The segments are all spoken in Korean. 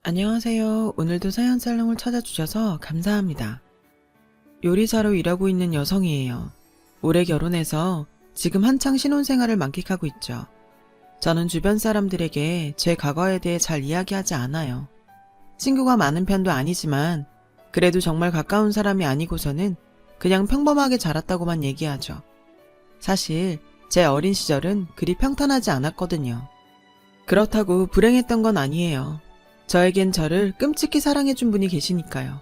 안녕하세요. 오늘도 사연살롱을 찾아주셔서 감사합니다. 요리사로 일하고 있는 여성이에요. 올해 결혼해서 지금 한창 신혼생활을 만끽하고 있죠. 저는 주변 사람들에게 제 과거에 대해 잘 이야기하지 않아요. 친구가 많은 편도 아니지만 그래도 정말 가까운 사람이 아니고서는 그냥 평범하게 자랐다고만 얘기하죠. 사실 제 어린 시절은 그리 평탄하지 않았거든요. 그렇다고 불행했던 건 아니에요. 저에겐 저를 끔찍히 사랑해준 분이 계시니까요.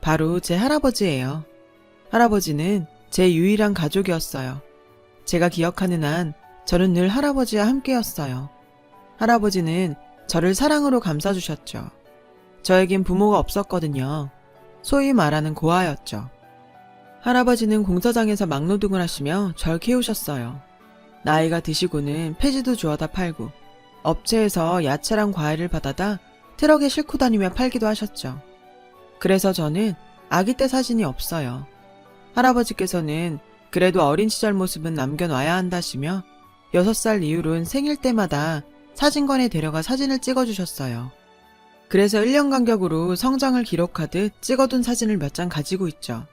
바로 제 할아버지예요. 할아버지는 제 유일한 가족이었어요. 제가 기억하는 한 저는 늘 할아버지와 함께였어요. 할아버지는 저를 사랑으로 감싸주셨죠. 저에겐 부모가 없었거든요. 소위 말하는 고아였죠. 할아버지는 공사장에서 막노동을 하시며 절 키우셨어요. 나이가 드시고는 폐지도 주워다 팔고 업체에서 야채랑 과일을 받아다 트럭에 싣고 다니며 팔기도 하셨죠. 그래서 저는 아기 때 사진이 없어요. 할아버지께서는 그래도 어린 시절 모습은 남겨놔야 한다시며 6살 이후로는 생일 때마다 사진관에 데려가 사진을 찍어주셨어요. 그래서 1년 간격으로 성장을 기록하듯 찍어둔 사진을 몇 장 가지고 있죠.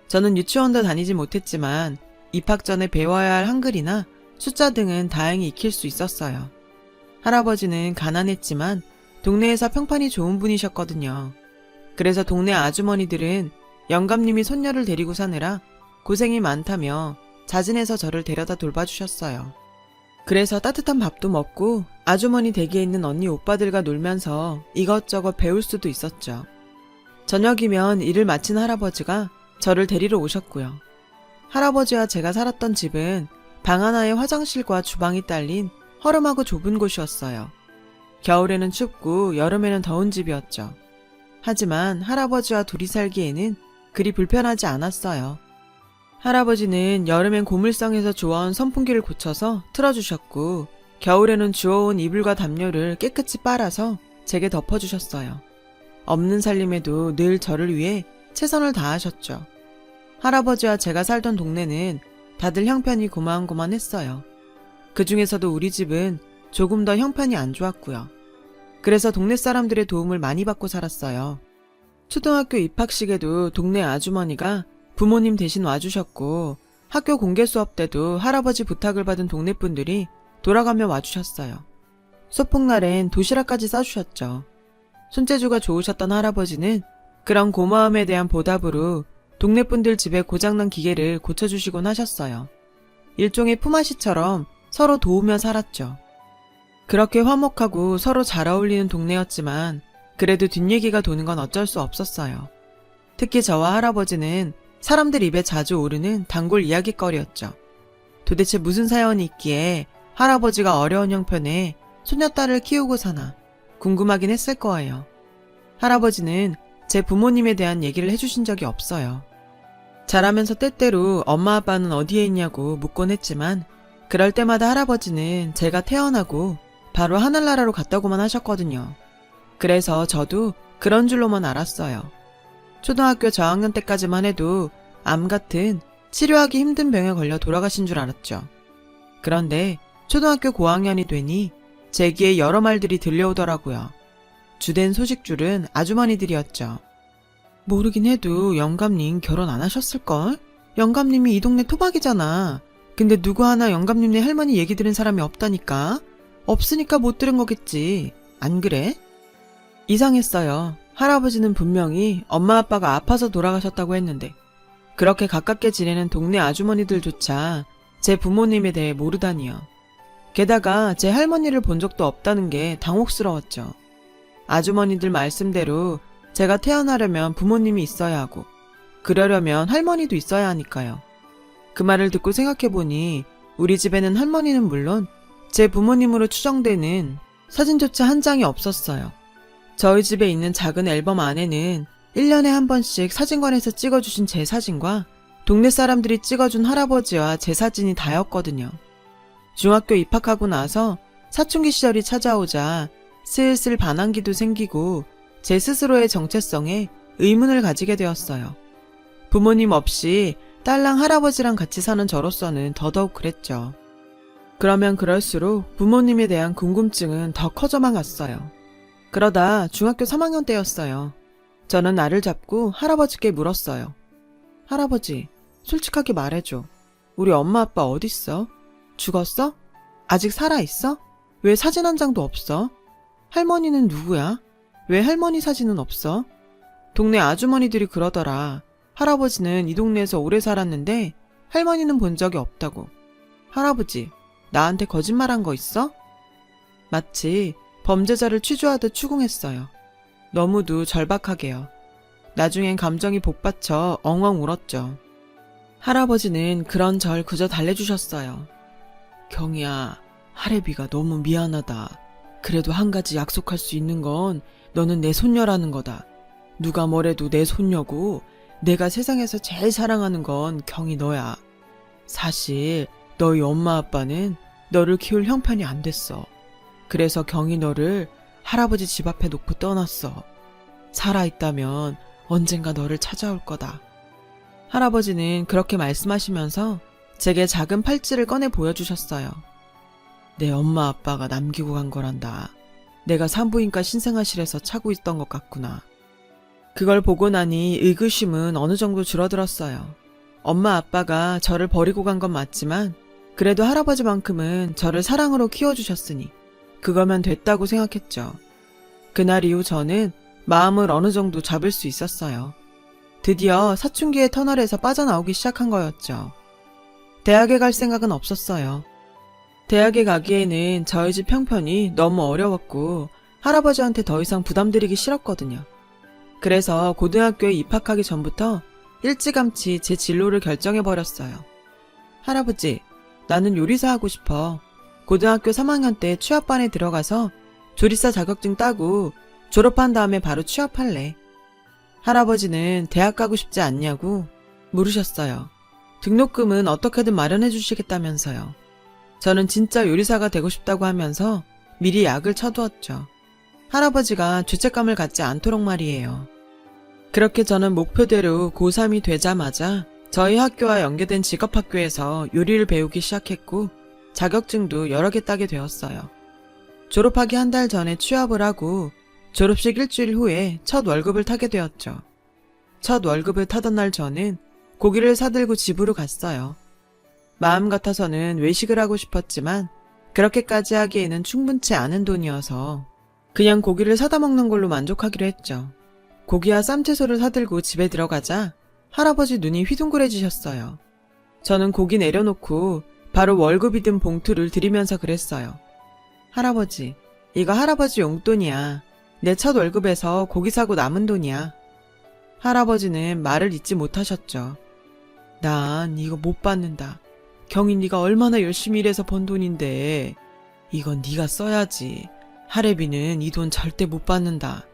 저는 유치원도 다니지 못했지만 입학 전에 배워야 할 한글이나 숫자 등은 다행히 익힐 수 있었어요. 할아버지는 가난했지만 동네에서 평판이 좋은 분이셨거든요. 그래서 동네 아주머니들은 영감님이 손녀를 데리고 사느라 고생이 많다며 자진해서 저를 데려다 돌봐주셨어요. 그래서 따뜻한 밥도 먹고 아주머니 댁에 있는 언니 오빠들과 놀면서 이것저것 배울 수도 있었죠. 저녁이면 일을 마친 할아버지가 저를 데리러 오셨고요. 할아버지와 제가 살았던 집은 방 하나에 화장실과 주방이 딸린 허름하고 좁은 곳이었어요. 겨울에는 춥고 여름에는 더운 집이었죠. 하지만 할아버지와 둘이 살기에는 그리 불편하지 않았어요. 할아버지는 여름엔 고물상에서 주워온 선풍기를 고쳐서 틀어주셨고 겨울에는 주워온 이불과 담요를 깨끗이 빨아서 제게 덮어주셨어요. 없는 살림에도 늘 저를 위해 최선을 다하셨죠. 할아버지와 제가 살던 동네는 다들 형편이 고만고만했어요. 그 중에서도 우리 집은 조금 더 형편이 안 좋았고요. 그래서 동네 사람들의 도움을 많이 받고 살았어요. 초등학교 입학식에도 동네 아주머니가 부모님 대신 와주셨고 학교 공개 수업 때도 할아버지 부탁을 받은 동네 분들이 돌아가며 와주셨어요. 소풍날엔 도시락까지 싸주셨죠. 손재주가 좋으셨던 할아버지는 그런 고마움에 대한 보답으로 동네 분들 집에 고장난 기계를 고쳐주시곤 하셨어요. 일종의 품앗이처럼 서로 도우며 살았죠. 그렇게 화목하고 서로 잘 어울리는 동네였지만 그래도 뒷얘기가 도는 건 어쩔 수 없었어요. 특히 저와 할아버지는 사람들 입에 자주 오르는 단골 이야깃거리였죠. 도대체 무슨 사연이 있기에 할아버지가 어려운 형편에 손녀딸을 키우고 사나 궁금하긴 했을 거예요. 할아버지는 제 부모님에 대한 얘기를 해주신 적이 없어요. 자라면서 때때로 엄마 아빠는 어디에 있냐고 묻곤 했지만 그럴 때마다 할아버지는 제가 태어나고 바로 하늘나라로 갔다고만 하셨거든요. 그래서 저도 그런 줄로만 알았어요. 초등학교 저학년 때까지만 해도 암 같은 치료하기 힘든 병에 걸려 돌아가신 줄 알았죠. 그런데 초등학교 고학년이 되니 제 귀에 여러 말들이 들려오더라고요. 주된 소식줄은 아주머니들이었죠. 모르긴 해도 영감님 결혼 안 하셨을걸? 영감님이 이 동네 토박이잖아. 근데 누구 하나 영감님네 할머니 얘기 들은 사람이 없다니까? 없으니까 못 들은 거겠지. 안 그래? 이상했어요. 할아버지는 분명히 엄마 아빠가 아파서 돌아가셨다고 했는데 그렇게 가깝게 지내는 동네 아주머니들조차 제 부모님에 대해 모르다니요. 게다가 제 할머니를 본 적도 없다는 게 당혹스러웠죠. 아주머니들 말씀대로 제가 태어나려면 부모님이 있어야 하고 그러려면 할머니도 있어야 하니까요. 그 말을 듣고 생각해보니 우리 집에는 할머니는 물론 제 부모님으로 추정되는 사진조차 한 장이 없었어요. 저희 집에 있는 작은 앨범 안에는 1년에 한 번씩 사진관에서 찍어주신 제 사진과 동네 사람들이 찍어준 할아버지와 제 사진이 다였거든요. 중학교 입학하고 나서 사춘기 시절이 찾아오자 슬슬 반항기도 생기고 제 스스로의 정체성에 의문을 가지게 되었어요. 부모님 없이 딸랑 할아버지랑 같이 사는 저로서는 더더욱 그랬죠. 그러면 그럴수록 부모님에 대한 궁금증은 더 커져만 갔어요. 그러다 중학교 3학년 때였어요. 저는 나를 잡고 할아버지께 물었어요. 할아버지, 솔직하게 말해줘. 우리 엄마 아빠 어딨어? 죽었어? 아직 살아있어? 왜 사진 한 장도 없어? 할머니는 누구야? 왜 할머니 사진은 없어? 동네 아주머니들이 그러더라. 할아버지는 이 동네에서 오래 살았는데 할머니는 본 적이 없다고. 할아버지, 나한테 거짓말한 거 있어? 마치 범죄자를 취조하듯 추궁했어요. 너무도 절박하게요. 나중엔 감정이 복받쳐 엉엉 울었죠. 할아버지는 그런 절 그저 달래주셨어요. 경이야, 할애비가 너무 미안하다. 그래도 한 가지 약속할 수 있는 건 너는 내 손녀라는 거다. 누가 뭐래도 내 손녀고 내가 세상에서 제일 사랑하는 건 경이 너야. 사실 너희 엄마 아빠는 너를 키울 형편이 안 됐어. 그래서 경이 너를 할아버지 집 앞에 놓고 떠났어. 살아있다면 언젠가 너를 찾아올 거다. 할아버지는 그렇게 말씀하시면서 제게 작은 팔찌를 꺼내 보여주셨어요. 내 엄마 아빠가 남기고 간 거란다. 내가 산부인과 신생아실에서 차고 있던 것 같구나. 그걸 보고 나니 의구심은 어느 정도 줄어들었어요. 엄마 아빠가 저를 버리고 간 건 맞지만 그래도 할아버지만큼은 저를 사랑으로 키워주셨으니 그거면 됐다고 생각했죠. 그날 이후 저는 마음을 어느 정도 잡을 수 있었어요. 드디어 사춘기의 터널에서 빠져나오기 시작한 거였죠. 대학에 갈 생각은 없었어요. 대학에 가기에는 저희 집 형편이 너무 어려웠고 할아버지한테 더 이상 부담드리기 싫었거든요. 그래서 고등학교에 입학하기 전부터 일찌감치 제 진로를 결정해버렸어요. 할아버지, 나는 요리사 하고 싶어. 고등학교 3학년 때 취업반에 들어가서 조리사 자격증 따고 졸업한 다음에 바로 취업할래. 할아버지는 대학 가고 싶지 않냐고 물으셨어요. 등록금은 어떻게든 마련해 주시겠다면서요. 저는 진짜 요리사가 되고 싶다고 하면서 미리 약을 쳐두었죠. 할아버지가 죄책감을 갖지 않도록 말이에요. 그렇게 저는 목표대로 고3이 되자마자 저희 학교와 연계된 직업학교에서 요리를 배우기 시작했고 자격증도 여러 개 따게 되었어요. 졸업하기 한 달 전에 취업을 하고 졸업식 일주일 후에 첫 월급을 타게 되었죠. 첫 월급을 타던 날 저는 고기를 사들고 집으로 갔어요. 마음 같아서는 외식을 하고 싶었지만 그렇게까지 하기에는 충분치 않은 돈이어서 그냥 고기를 사다 먹는 걸로 만족하기로 했죠. 고기와 쌈채소를 사들고 집에 들어가자 할아버지 눈이 휘둥그레지셨어요. 저는 고기 내려놓고 바로 월급이 든 봉투를 드리면서 그랬어요. 할아버지, 이거 할아버지 용돈이야. 내 첫 월급에서 고기 사고 남은 돈이야. 할아버지는 말을 잇지 못하셨죠. 난 이거 못 받는다. 경이 네가 얼마나 열심히 일해서 번 돈인데 이건 네가 써야지. 할애비는 이 돈 절대 못 받는다.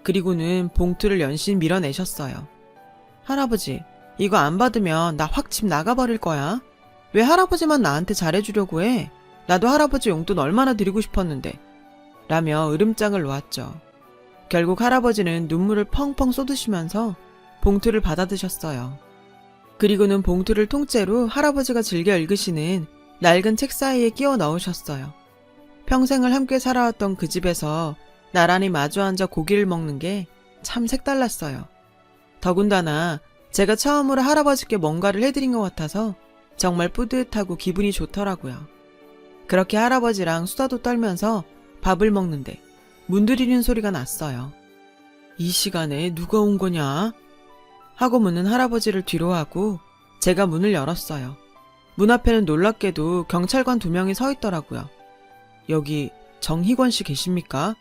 그리고는 봉투를 연신 밀어내셨어요. 할아버지, 이거 안 받으면 나 확 집 나가버릴 거야. 왜 할아버지만 나한테 잘해주려고 해? 나도 할아버지 용돈 얼마나 드리고 싶었는데. 라며 으름장을 놓았죠. 결국 할아버지는 눈물을 펑펑 쏟으시면서 봉투를 받아드셨어요. 그리고는 봉투를 통째로 할아버지가 즐겨 읽으시는 낡은 책 사이에 끼워 넣으셨어요. 평생을 함께 살아왔던 그 집에서 나란히 마주 앉아 고기를 먹는 게 참 색달랐어요. 더군다나 제가 처음으로 할아버지께 뭔가를 해드린 것 같아서 정말 뿌듯하고 기분이 좋더라고요. 그렇게 할아버지랑 수다도 떨면서 밥을 먹는데 문드리는 소리가 났어요. 이 시간에 누가 온 거냐? 하고 문은 할아버지를 뒤로 하고 제가 문을 열었어요. 문 앞에는 놀랍게도 경찰관 2명이 서 있더라고요. 여기 정희권 씨 계십니까?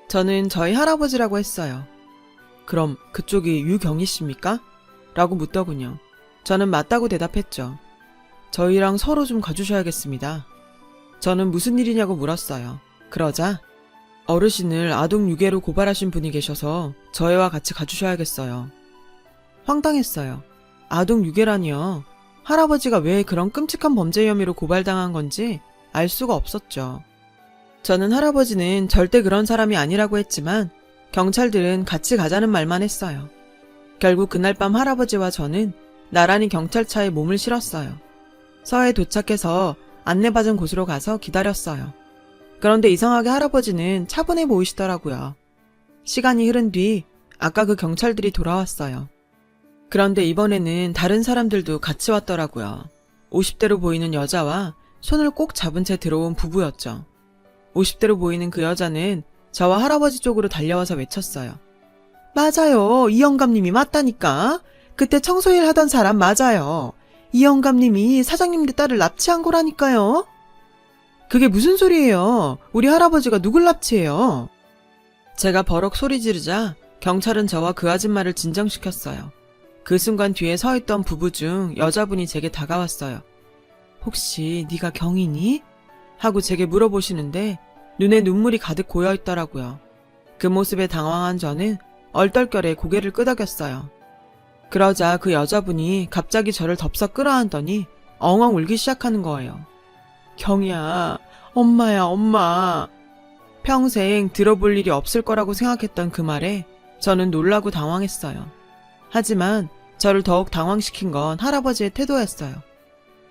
저는 저희 할아버지라고 했어요. 그럼 그쪽이 유경희 씨입니까? 라고 묻더군요. 저는 맞다고 대답했죠. 저희랑 서로 좀 가주셔야겠습니다. 저는 무슨 일이냐고 물었어요. 그러자 어르신을 아동 유괴로 고발하신 분이 계셔서 저희와 같이 가주셔야겠어요. 황당했어요. 아동 유괴라니요. 할아버지가 왜 그런 끔찍한 범죄 혐의로 고발당한 건지 알 수가 없었죠. 저는 할아버지는 절대 그런 사람이 아니라고 했지만 경찰들은 같이 가자는 말만 했어요. 결국 그날 밤 할아버지와 저는 나란히 경찰차에 몸을 실었어요. 서해 도착해서 안내받은 곳으로 가서 기다렸어요. 그런데 이상하게 할아버지는 차분해 보이시더라고요. 시간이 흐른 뒤 아까 그 경찰들이 돌아왔어요. 그런데 이번에는 다른 사람들도 같이 왔더라고요. 50대로 보이는 여자와 손을 꼭 잡은 채 들어온 부부였죠. 50대로 보이는 그 여자는 저와 할아버지 쪽으로 달려와서 외쳤어요. 맞아요. 이 영감님이 맞다니까. 그때 청소일 하던 사람 맞아요. 이 영감님이 사장님네 딸을 납치한 거라니까요. 그게 무슨 소리예요? 우리 할아버지가 누굴 납치해요? 제가 버럭 소리 지르자 경찰은 저와 그 아줌마를 진정시켰어요. 그 순간 뒤에 서 있던 부부 중 여자분이 제게 다가왔어요. 혹시 네가 경이니? 하고 제게 물어보시는데 눈에 눈물이 가득 고여 있더라고요. 그 모습에 당황한 저는 얼떨결에 고개를 끄덕였어요. 그러자 그 여자분이 갑자기 저를 덥석 끌어안더니 엉엉 울기 시작하는 거예요. 경이야, 엄마야, 엄마. 평생 들어볼 일이 없을 거라고 생각했던 그 말에 저는 놀라고 당황했어요. 하지만 저를 더욱 당황시킨 건 할아버지의 태도였어요.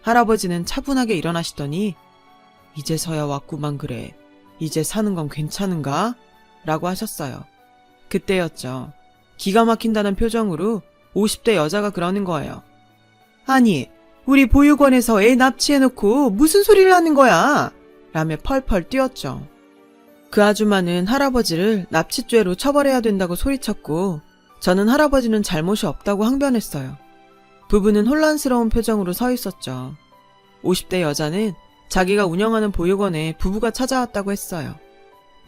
할아버지는 차분하게 일어나시더니 이제서야 왔구만 그래. 이제 사는 건 괜찮은가? 라고 하셨어요. 그때였죠. 기가 막힌다는 표정으로 50대 여자가 그러는 거예요. 아니, 우리 보육원에서 애 납치해놓고 무슨 소리를 하는 거야? 라며 펄펄 뛰었죠. 그 아줌마는 할아버지를 납치죄로 처벌해야 된다고 소리쳤고 저는 할아버지는 잘못이 없다고 항변했어요. 부부는 혼란스러운 표정으로 서 있었죠. 50대 여자는 자기가 운영하는 보육원에 부부가 찾아왔다고 했어요.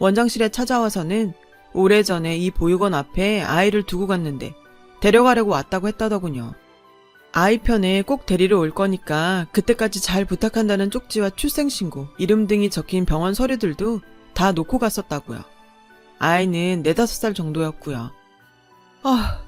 원장실에 찾아와서는 오래전에 이 보육원 앞에 아이를 두고 갔는데 데려가려고 왔다고 했다더군요. 아이 편에 꼭 데리러 올 거니까 그때까지 잘 부탁한다는 쪽지와 출생신고, 이름 등이 적힌 병원 서류들도 다 놓고 갔었다고요. 아이는 4, 5살 정도였고요.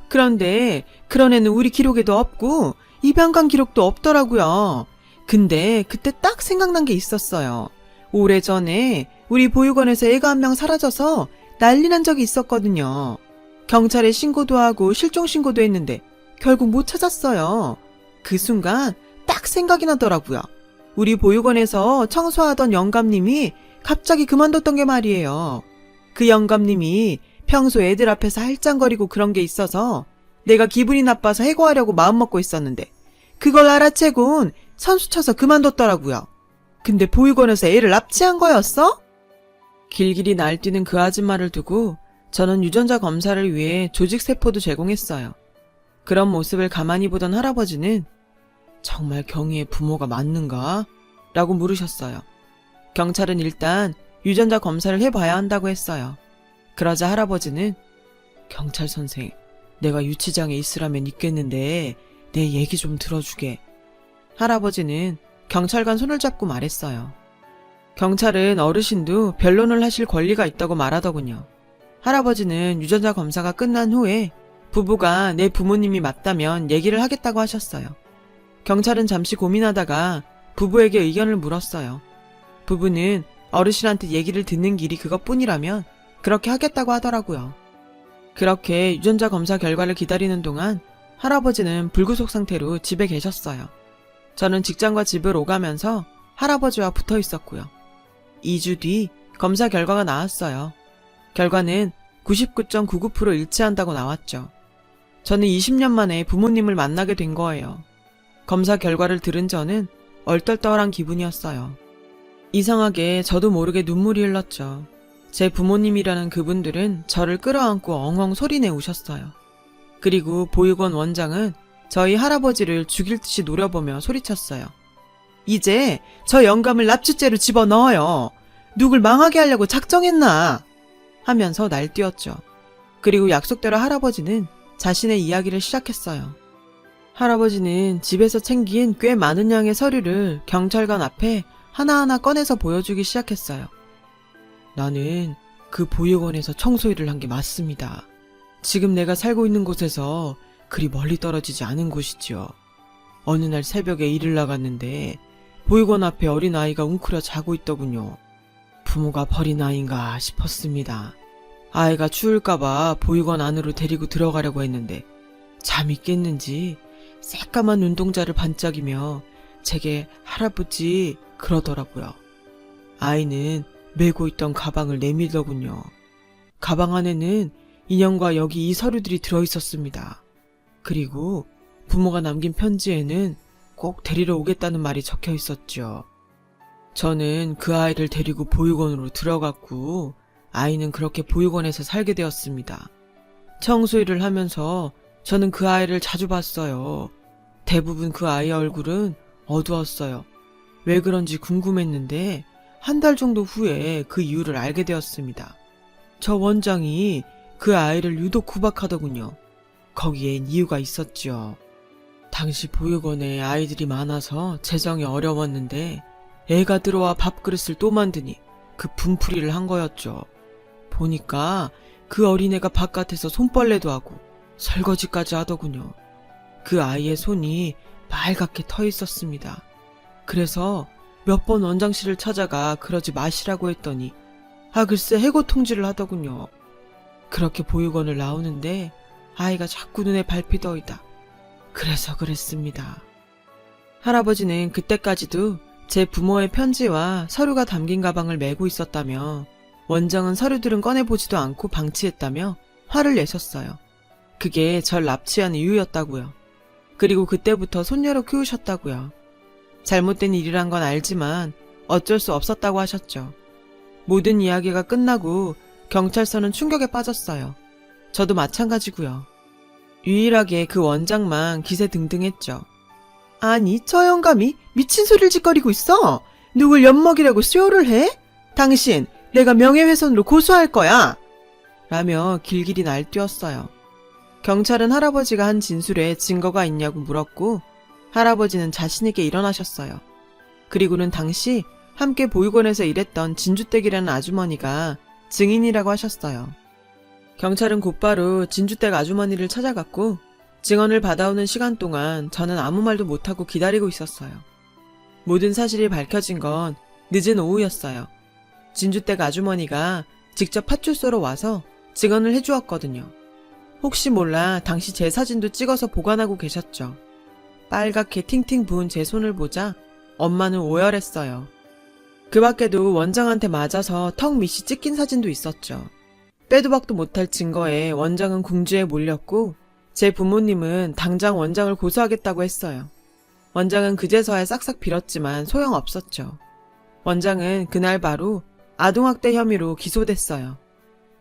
그런데 그런 애는 우리 기록에도 없고 입양관 기록도 없더라고요. 근데 그때 딱 생각난 게 있었어요. 오래전에 우리 보육원에서 애가 한 명 사라져서 난리 난 적이 있었거든요. 경찰에 신고도 하고 실종 신고도 했는데 결국 못 찾았어요. 그 순간 딱 생각이 나더라고요. 우리 보육원에서 청소하던 영감님이 갑자기 그만뒀던 게 말이에요. 그 영감님이 평소 애들 앞에서 할짱거리고 그런 게 있어서 내가 기분이 나빠서 해고하려고 마음먹고 있었는데 그걸 알아채곤 선수 쳐서 그만뒀더라고요. 근데 보육원에서 애를 납치한 거였어? 길길이 날뛰는 그 아줌마를 두고 저는 유전자 검사를 위해 조직세포도 제공했어요. 그런 모습을 가만히 보던 할아버지는 정말 경희의 부모가 맞는가? 라고 물으셨어요. 경찰은 일단 유전자 검사를 해봐야 한다고 했어요. 그러자 할아버지는 경찰 선생, 내가 유치장에 있으라면 있겠는데 내 얘기 좀 들어주게. 할아버지는 경찰관 손을 잡고 말했어요. 경찰은 어르신도 변론을 하실 권리가 있다고 말하더군요. 할아버지는 유전자 검사가 끝난 후에 부부가 내 부모님이 맞다면 얘기를 하겠다고 하셨어요. 경찰은 잠시 고민하다가 부부에게 의견을 물었어요. 부부는 어르신한테 얘기를 듣는 길이 그것뿐이라면 그렇게 하겠다고 하더라고요. 그렇게 유전자 검사 결과를 기다리는 동안 할아버지는 불구속 상태로 집에 계셨어요. 저는 직장과 집을 오가면서 할아버지와 붙어 있었고요. 2주 뒤 검사 결과가 나왔어요. 결과는 99.99% 일치한다고 나왔죠. 저는 20년 만에 부모님을 만나게 된 거예요. 검사 결과를 들은 저는 얼떨떨한 기분이었어요. 이상하게 저도 모르게 눈물이 흘렀죠. 제 부모님이라는 그분들은 저를 끌어안고 엉엉 소리내 우셨어요. 그리고 보육원 원장은 저희 할아버지를 죽일 듯이 노려보며 소리쳤어요. 이제 저 영감을 납치죄로 집어넣어요. 누굴 망하게 하려고 작정했나? 하면서 날뛰었죠. 그리고 약속대로 할아버지는 자신의 이야기를 시작했어요. 할아버지는 집에서 챙긴 꽤 많은 양의 서류를 경찰관 앞에 하나하나 꺼내서 보여주기 시작했어요. 나는 그 보육원에서 청소일을 한 게 맞습니다. 지금 내가 살고 있는 곳에서 그리 멀리 떨어지지 않은 곳이죠. 어느 날 새벽에 일을 나갔는데 보육원 앞에 어린아이가 웅크려 자고 있더군요. 부모가 버린 아이인가 싶었습니다. 아이가 추울까봐 보육원 안으로 데리고 들어가려고 했는데 잠이 깼는지 새까만 눈동자를 반짝이며 제게 할아버지 그러더라고요. 아이는 메고 있던 가방을 내밀더군요. 가방 안에는 인형과 여기 이 서류들이 들어있었습니다. 그리고 부모가 남긴 편지에는 꼭 데리러 오겠다는 말이 적혀 있었죠. 저는 그 아이를 데리고 보육원으로 들어갔고 아이는 그렇게 보육원에서 살게 되었습니다. 청소일을 하면서 저는 그 아이를 자주 봤어요. 대부분 그 아이의 얼굴은 어두웠어요. 왜 그런지 궁금했는데 한 달 정도 후에 그 이유를 알게 되었습니다. 저 원장이 그 아이를 유독 구박하더군요. 거기엔 이유가 있었죠. 당시 보육원에 아이들이 많아서 재정이 어려웠는데 애가 들어와 밥그릇을 또 만드니 그 분풀이를 한 거였죠. 보니까 그 어린애가 바깥에서 손빨래도 하고 설거지까지 하더군요. 그 아이의 손이 빨갛게 터 있었습니다. 그래서 몇 번 원장실을 찾아가 그러지 마시라고 했더니 글쎄 해고 통지를 하더군요. 그렇게 보육원을 나오는데 아이가 자꾸 눈에 밟히더이다. 그래서 그랬습니다. 할아버지는 그때까지도 제 부모의 편지와 서류가 담긴 가방을 메고 있었다며 원장은 서류들은 꺼내보지도 않고 방치했다며 화를 내셨어요. 그게 절 납치한 이유였다고요. 그리고 그때부터 손녀로 키우셨다고요. 잘못된 일이란 건 알지만 어쩔 수 없었다고 하셨죠. 모든 이야기가 끝나고 경찰서는 충격에 빠졌어요. 저도 마찬가지고요. 유일하게 그 원장만 기세등등했죠. 아니 저 영감이 미친 소리를 짓거리고 있어. 누굴 엿먹이려고 쇼를 해? 당신 내가 명예훼손으로 고소할 거야. 라며 길길이 날뛰었어요. 경찰은 할아버지가 한 진술에 증거가 있냐고 물었고 할아버지는 자신있게 일어나셨어요. 그리고는 당시 함께 보육원에서 일했던 진주댁이라는 아주머니가 증인이라고 하셨어요. 경찰은 곧바로 진주댁 아주머니를 찾아갔고 증언을 받아오는 시간 동안 저는 아무 말도 못하고 기다리고 있었어요. 모든 사실이 밝혀진 건 늦은 오후였어요. 진주댁 아주머니가 직접 파출소로 와서 증언을 해주었거든요. 혹시 몰라 당시 제 사진도 찍어서 보관하고 계셨죠. 빨갛게 팅팅 부은 제 손을 보자 엄마는 오열했어요. 그 밖에도 원장한테 맞아서 턱 밑이 찢긴 사진도 있었죠. 빼도 박도 못할 증거에 원장은 궁지에 몰렸고 제 부모님은 당장 원장을 고소하겠다고 했어요. 원장은 그제서야 싹싹 빌었지만 소용없었죠. 원장은 그날 바로 아동학대 혐의로 기소됐어요.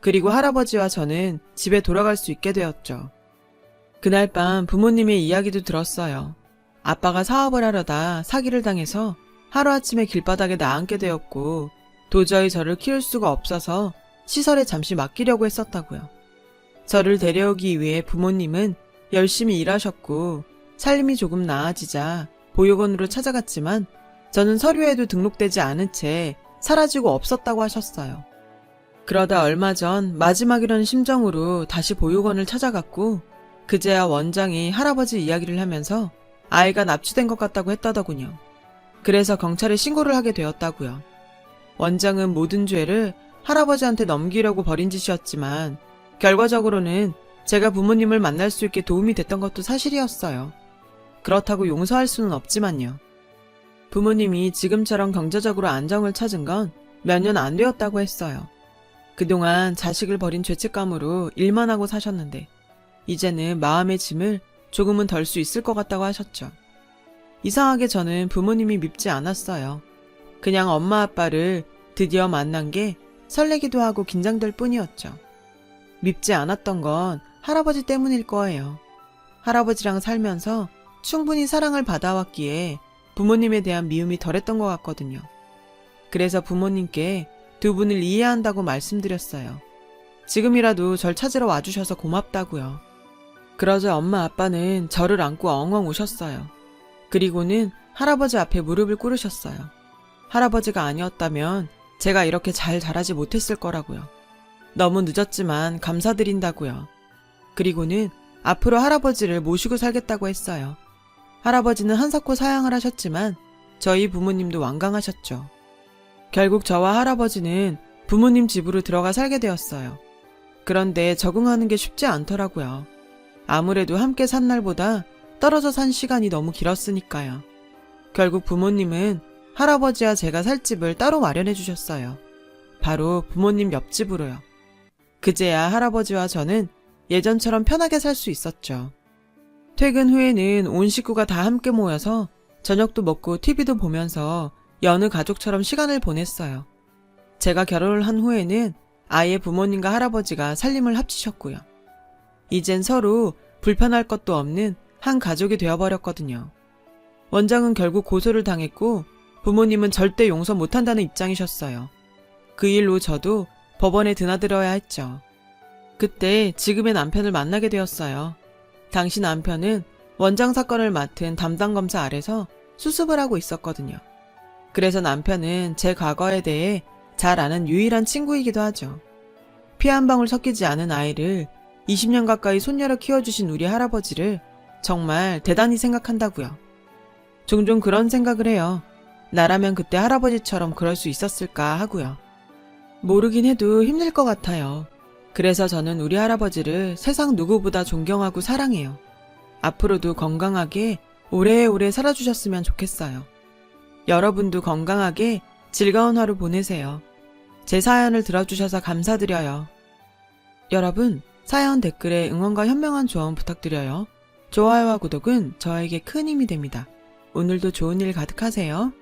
그리고 할아버지와 저는 집에 돌아갈 수 있게 되었죠. 그날 밤 부모님의 이야기도 들었어요. 아빠가 사업을 하려다 사기를 당해서 하루아침에 길바닥에 나앉게 되었고 도저히 저를 키울 수가 없어서 시설에 잠시 맡기려고 했었다고요. 저를 데려오기 위해 부모님은 열심히 일하셨고 살림이 조금 나아지자 보육원으로 찾아갔지만 저는 서류에도 등록되지 않은 채 사라지고 없었다고 하셨어요. 그러다 얼마 전 마지막이라는 심정으로 다시 보육원을 찾아갔고 그제야 원장이 할아버지 이야기를 하면서 아이가 납치된 것 같다고 했다더군요. 그래서 경찰에 신고를 하게 되었다고요. 원장은 모든 죄를 할아버지한테 넘기려고 벌인 짓이었지만 결과적으로는 제가 부모님을 만날 수 있게 도움이 됐던 것도 사실이었어요. 그렇다고 용서할 수는 없지만요. 부모님이 지금처럼 경제적으로 안정을 찾은 건 몇 년 안 되었다고 했어요. 그동안 자식을 버린 죄책감으로 일만 하고 사셨는데 이제는 마음의 짐을 조금은 덜 수 있을 것 같다고 하셨죠. 이상하게 저는 부모님이 밉지 않았어요. 그냥 엄마 아빠를 드디어 만난 게 설레기도 하고 긴장될 뿐이었죠. 밉지 않았던 건 할아버지 때문일 거예요. 할아버지랑 살면서 충분히 사랑을 받아왔기에 부모님에 대한 미움이 덜했던 것 같거든요. 그래서 부모님께 두 분을 이해한다고 말씀드렸어요. 지금이라도 절 찾으러 와주셔서 고맙다고요. 그러자 엄마 아빠는 저를 안고 엉엉 우셨어요. 그리고는 할아버지 앞에 무릎을 꿇으셨어요. 할아버지가 아니었다면 제가 이렇게 잘 자라지 못했을 거라고요. 너무 늦었지만 감사드린다고요. 그리고는 앞으로 할아버지를 모시고 살겠다고 했어요. 할아버지는 한사코 사양을 하셨지만 저희 부모님도 완강하셨죠. 결국 저와 할아버지는 부모님 집으로 들어가 살게 되었어요. 그런데 적응하는 게 쉽지 않더라고요. 아무래도 함께 산 날보다 떨어져 산 시간이 너무 길었으니까요. 결국 부모님은 할아버지와 제가 살 집을 따로 마련해 주셨어요. 바로 부모님 옆집으로요. 그제야 할아버지와 저는 예전처럼 편하게 살 수 있었죠. 퇴근 후에는 온 식구가 다 함께 모여서 저녁도 먹고 TV도 보면서 여느 가족처럼 시간을 보냈어요. 제가 결혼을 한 후에는 아이의 부모님과 할아버지가 살림을 합치셨고요. 이젠 서로 불편할 것도 없는 한 가족이 되어버렸거든요. 원장은 결국 고소를 당했고 부모님은 절대 용서 못한다는 입장이셨어요. 그 일로 저도 법원에 드나들어야 했죠. 그때 지금의 남편을 만나게 되었어요. 당시 남편은 원장 사건을 맡은 담당 검사 아래서 수습을 하고 있었거든요. 그래서 남편은 제 과거에 대해 잘 아는 유일한 친구이기도 하죠. 피 한 방울 섞이지 않은 아이를 20년 가까이 손녀로 키워주신 우리 할아버지를 정말 대단히 생각한다고요. 종종 그런 생각을 해요. 나라면 그때 할아버지처럼 그럴 수 있었을까 하고요. 모르긴 해도 힘들 것 같아요. 그래서 저는 우리 할아버지를 세상 누구보다 존경하고 사랑해요. 앞으로도 건강하게 오래오래 살아주셨으면 좋겠어요. 여러분도 건강하게 즐거운 하루 보내세요. 제 사연을 들어주셔서 감사드려요. 여러분, 사연 댓글에 응원과 현명한 조언 부탁드려요. 좋아요와 구독은 저에게 큰 힘이 됩니다. 오늘도 좋은 일 가득하세요.